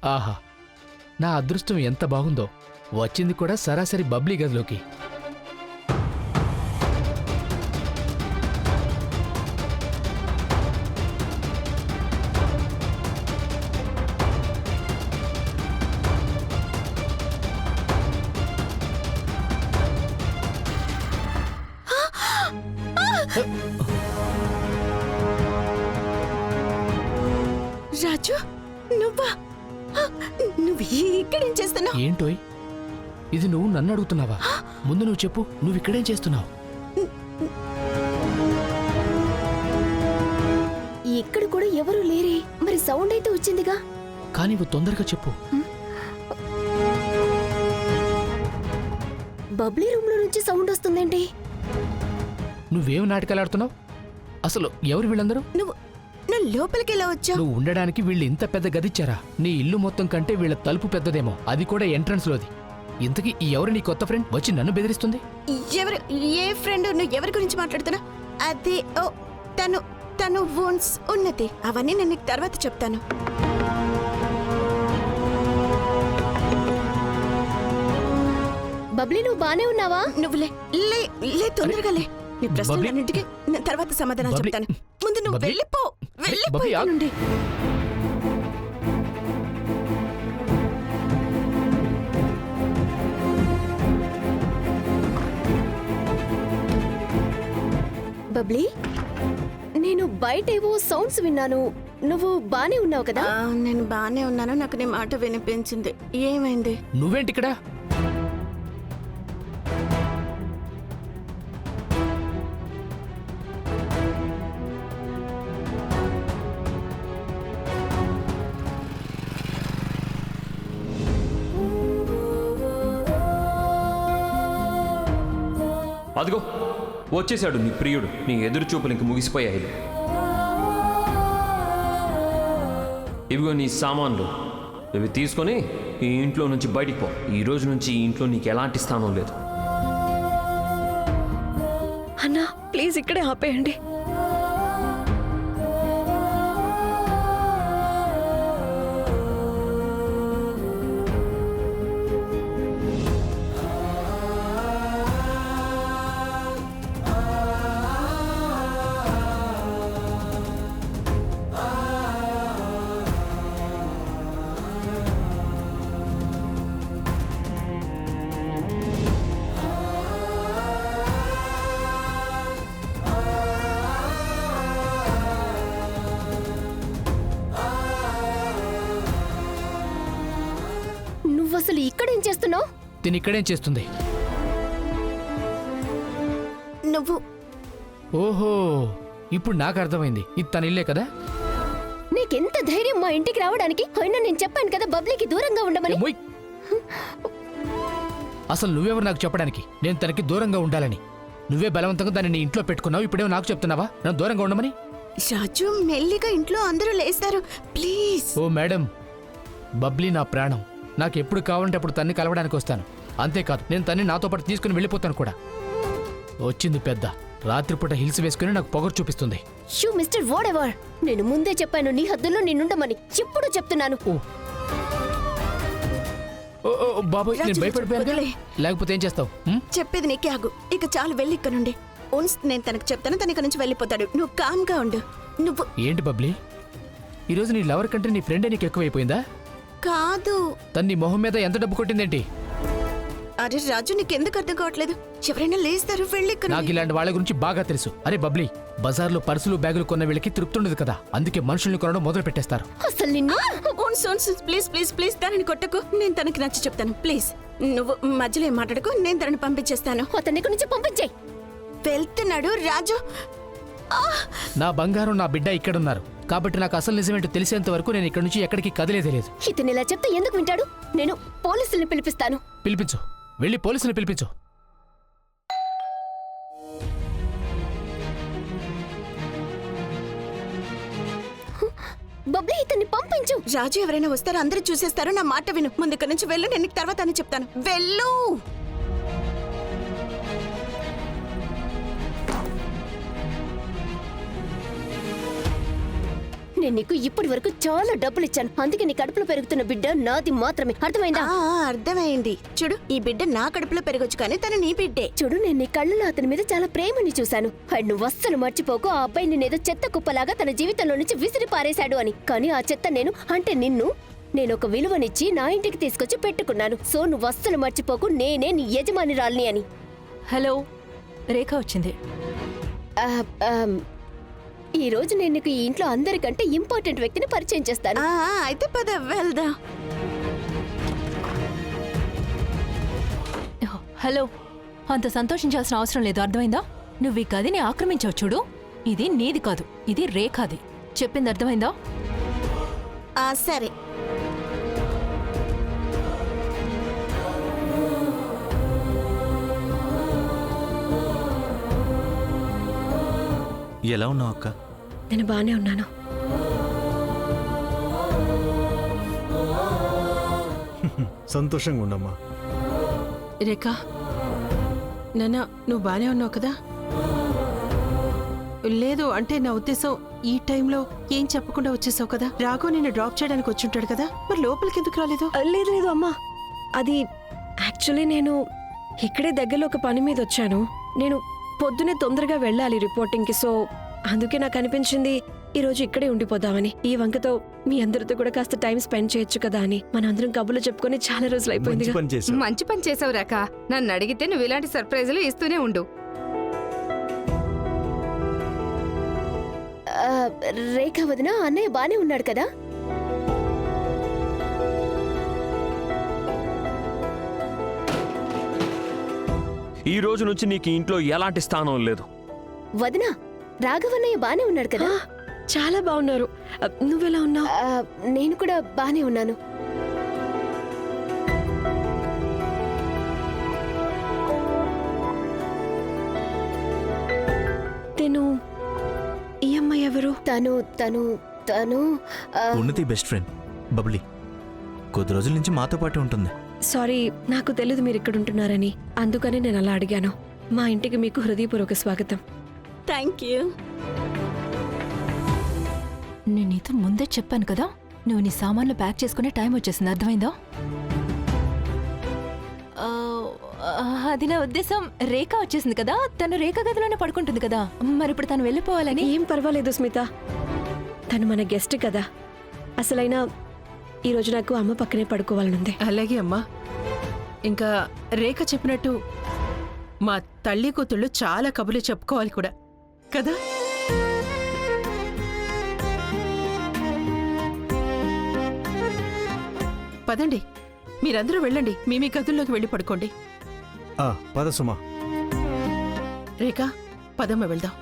ఆహా, నా అదృష్టం ఎంత బాగుందో. వచ్చింది కూడా సరాసరి బబ్లీ గదిలోకి. రాజు, నువ్వా? నువ్వు ఇక్కడేం చేస్తున్నావు? ఏంటోయ్, ఇది నువ్వు నన్ను అడుగుతున్నావా? ముందు నువ్వు చెప్పు, నువ్వు ఇక్కడేం చేస్తున్నావు? ఇక్కడ కూడా ఎవరూ లేరే, మరి సౌండ్ అయితే వచ్చిందిగా. కానీ నువ్వు తొందరగా చెప్పు. బబ్లీ రూమ్ లో నుంచి సౌండ్ వస్తుందేంటి? నువ్వేం నాటకాలు ఆడుతున్నావు? అసలు ఎవరు వీళ్ళందరూ? నువ్వు లోపలికి ఎలా వచ్చావు? నువ్వు ఉండడానికి వీళ్ళు ఇంత పెద్ద గదిచ్చారా? నీ ఇల్లు మొత్తం కంటే వీళ్ళ తలుపు పెద్దదేమో, అది కూడా ఎంట్రన్స్ లోది. ఇంతకీ ఈ ఎవరు నీ కొత్త ఫ్రెండ్ వచ్చి నన్ను బెదిరిస్తుంది? ఎవరు? ఏ ఫ్రెండ్? నువ్వు ఎవరి గురించి మాట్లాడుతున్నా? అదే, ఓ తను వోన్స్ ఉన్నది. అవన్నీ నేను నీకు తర్వాత చెప్తాను. బబ్లీ, నువ్వు బానే ఉన్నావా? నువ్వు లే తొందరగా లే. నీ ప్రశ్నలన్నింటికి నేను తర్వాత సమాధానం చెప్తాను. ముందు నువ్వు వెళ్ళిపో. నుండి బబ్లీ, నేను బయటేవో సౌండ్స్ విన్నాను. నువ్వు బానే ఉన్నావు కదా? నేను బానే ఉన్నాను. నాకు నీ మాట వినిపించింది. ఏమైంది? నువ్వేంటిక్కడ? అదిగో వచ్చేశాడు నీ ప్రియుడు. నీ ఎదురు చూపులు ఇంక ముగిసిపోయాయి. ఇవిగో నీ సామాన్లు. ఇవి తీసుకొని ఈ ఇంట్లో నుంచి బయటికి పో. ఈ రోజు నుంచి ఈ ఇంట్లో నీకు ఎలాంటి స్థానం లేదు. అన్నా, ప్లీజ్ ఇక్కడే ఆపేయండి. అసలు ఇక్కడేం చేస్తున్నావు? తిని ఇక్కడేం చేస్తుంది? నువ్వు ఓహో, ఇప్పుడు నాకు అర్థమైంది. ఇది తన ఇల్లే కదా? నీకెంత ధైర్యం మా ఇంటికి రావడానికి? అయినా నేను చెప్పాను కదా బబ్లీకి దూరంగా ఉండమని. అసలు నువ్వెవరు నాకు చెప్పడానికి నేను తనకి దూరంగా ఉండాలని? నువ్వే బలవంతంగా దాన్ని నీ ఇంట్లో పెట్టుకున్నావు. ఇప్పుడేమో నాకు చెప్తున్నావా నన్ను దూరంగా ఉండమని? రాజు, మెల్లిగా ఇంట్లో అందరూ లేస్తారు, ప్లీజ్. ఓ మేడం, బబ్లీ నా ప్రాణం. నాకు ఎప్పుడు కావాలంటే అప్పుడు తన్ని కలవడానికి వస్తాను. అంతేకాదు, నేను తన్ని నాతో పాటు తీసుకుని వెళ్ళిపోతాను కూడా. వచ్చింది పెద్ద. రాత్రిపూట హిల్స్ వేసుకుని నాకు పొగరు చూపిస్తుంది. షూ మిస్టర్ వాట్ ఎవర్, నేను ముందే చెప్పాను నీ హద్దుల్లో నేనుండమని. ఇప్పుడు చెప్తున్నాను. బాబోయ్, నేను భయపడిపోయాను. లేకపోతే ఏం చేస్తావు? చెప్పేది నీకే ఆగు. ఇక చాలు, వెళ్ళి ఇక్కడ నుండి. నేను తనకు చెప్తాను, తన ఇక్కడ నుంచి వెళ్ళిపోతాడు. నువ్వు కామ్ గా ఉండు. నువ్వు ఏంటి బబ్లీ, ఈరోజు నీ లవర్ కంటే నీ ఫ్రెండే నీకు ఎక్కువైపోయిందా? కాదు. తన్ని మొహం మీద ఎంత డబ్బు కొట్టిందేంటి? అరే రాజు, నీకెందుకు అర్థం కావట్లేదు? ఎవరైనా లేస్తారు, వెళ్ళి. నాకు ఇలాంటి వాళ్ళ గురించి బాగా తెలుసు. అరే బబ్లీ, బజార్లో పర్సులు బ్యాగులు కొన్న వీళ్ళకి తృప్తి ఉండదు కదా, అందుకే మనుషుల్ని కొనడం మొదలు పెట్టేస్తారు. అసలు నిన్ను ప్లీజ్ ప్లీజ్ ప్లీజ్ తనని కొట్టకు. నేను తనకి నచ్చి చెప్తాను, ప్లీజ్. నువ్వు మధ్యలో ఏం మాట్లాడకు. నేను తనని పంపించేస్తాను. అతన్ని ఇక్కడి నుంచి పంపించేయి. వెళ్తున్నాడు రాజు. నా బంగారం, నా బిడ్డ ఇక్కడున్నారు కాబట్టి నాకు అసలు నిజమేంటో తెలిసేంత వరకు నేను ఇక్కడ నుంచి ఎక్కడికి కదిలేదేలేదు. ఇతను ఇలా చెప్తే ఎందుకు వింటాడు? నేను పోలీసుల్ని పిలిపిస్తాను. పిలిపించు, వెళ్ళి పోలీసుని పిలిపించు. బబ్లీ, ఇతన్ని పంపించు. రాజు, ఎవరైనా వస్తారో అందరూ చూసేస్తారు. నా మాట విను. ముందు ఇక్కడ నుంచి వెళ్ళు. నేను తర్వాత అని చెప్తాను. వెళ్ళు. నేను నీకు ఇప్పటి వరకు చాలా డబ్బులు ఇచ్చాను, అందుకే నీ కడుపులో పెరుగుతున్న బిడ్డ నాది మాత్రమే, అర్థమైందా? అర్థమైంది. చూడు, ఈ బిడ్డ నా కడుపులో పెరగొచ్చు కానీ తను నీ బిడ్డే. చూడు, నేను నీ కళ్ళలో అతని మీద చాలా ప్రేమని చూశాను. అండ్ నువ్వు అస్సలు మర్చిపోకు, ఆ అబ్బాయి నేనేదో చెత్త కుప్పలాగా తన జీవితంలో నుంచి విసిరి పారేశాడు అని. కానీ ఆ చెత్త నిన్ను నేను ఒక విలువనిచ్చి నా ఇంటికి తీసుకొచ్చి పెట్టుకున్నాను. సో నువ్వు అస్సలు మర్చిపోకు, నేనే నీ యజమానిరాల్ని అని. హలో, రేఖ వచ్చింది. ఆ, ఆ, ఈ రోజు నేను నీకు ఈ ఇంట్లో అందరికంటే ఇంపార్టెంట్ వ్యక్తిని పరిచయం చేస్తాను. అయితే పద వెళ్దాం. హలో, అంత సంతోషించాల్సిన అవసరం లేదు, అర్థమైందా? నువ్వు ఈ గదిని ఆక్రమించావు చూడు, ఇది నీది కాదు, ఇది రేఖాది. చెప్పింది అర్థమైందా? సరే. ఎలా ఉన్నావు అక్క? నేను బానే ఉన్నాను. సంతోషంగా ఉండమ్మా. రేఖా, నాన్న, నువ్వు బానే ఉన్నావు కదా? లేదు అంటే నా ఉద్దేశం, ఈ టైంలో ఏం చెప్పకుండా వచ్చేసావు కదా. రాఘవ్ నిన్ను డ్రాప్ చేయడానికి వచ్చుంటాడు కదా, మరి లోపలికి ఎందుకు రాలేదు? లేదు లేదు అమ్మా, అది యాక్చువల్లీ నేను ఇక్కడే దగ్గరలో ఒక పని మీద వచ్చాను. నేను పొద్దునే తొందరగా వెళ్ళాలి రిపోర్టింగ్కి, సో అందుకే నాకు అనిపించింది ఈ రోజు ఇక్కడే ఉండిపోదామని. ఈ వంకతో మీ అందరితో కూడా కాస్త టైం స్పెండ్ చేయొచ్చు కదా అని. మనందరం కబుర్లు చెప్పుకొని చాలా రోజులు అయిపోయింది. మంచి పని చేశావు. మంచి పని చేసావు రేఖ. నన్ను అడిగితే నువ్వు ఇలాంటి సర్ప్రైజులు ఇస్తూనే ఉండు. ఆ, రేఖ వదిన, అన్నయ్య బానే ఉన్నాడు కదా? ఈ రోజు నుంచి నీకు ఈ ఇంట్లో ఎలాంటి స్థానం లేదు. వదిన, రాఘవన్నయ్య బానే ఉన్నాడు కదా? చాలా బాగున్నారు. నువ్వెలా ఉన్నావు? ఆ, నేను కూడా బానే ఉన్నాను. నేను ఈ అమ్మాయి ఎవరు? తను తను తను ఆ, ఉన్నతి బెస్ట్ ఫ్రెండ్ బబ్లీ. కొద్ది రోజుల నుంచి మాతో పాటు ఉంటుంది. సారీ, నాకు తెలియదు మీరు ఇక్కడ ఉంటున్నారని, అందుకని నేను అలా అడిగాను. మా ఇంటికి మీకు హృదయపూర్వక స్వాగతం. Thank you. నేను నీతో ముందే చెప్పాను కదా, నువ్వు నీ సామాన్లు ప్యాక్ చేసుకునే టైం వచ్చేసింది, అర్థమైందా? ఆ, అది నా ఉద్దేశం, రేఖ వచ్చేసింది కదా, తను రేఖ గదిలోనే పడుకుంటుంది కదా, మరి ఇప్పుడు తను వెళ్ళిపోవాలని. ఏం పర్వాలేదు స్మిత, తను మన గెస్ట్ కదా. అసలైనా ఈరోజు నాకు అమ్మ పక్కనే పడుకోవాలనుంది. అలాగే అమ్మా. ఇంకా రేఖ చెప్పినట్టు మా తల్లి కూతుళ్ళు చాలా కబుర్లు చెప్పుకోవాలి కూడా కదా. పదండి, మీరందరూ వెళ్ళండి, మీ గదుల్లోకి వెళ్ళి పడుకోండి. పద సుమా. రేఖ, పదమ్మ వెళ్దాం.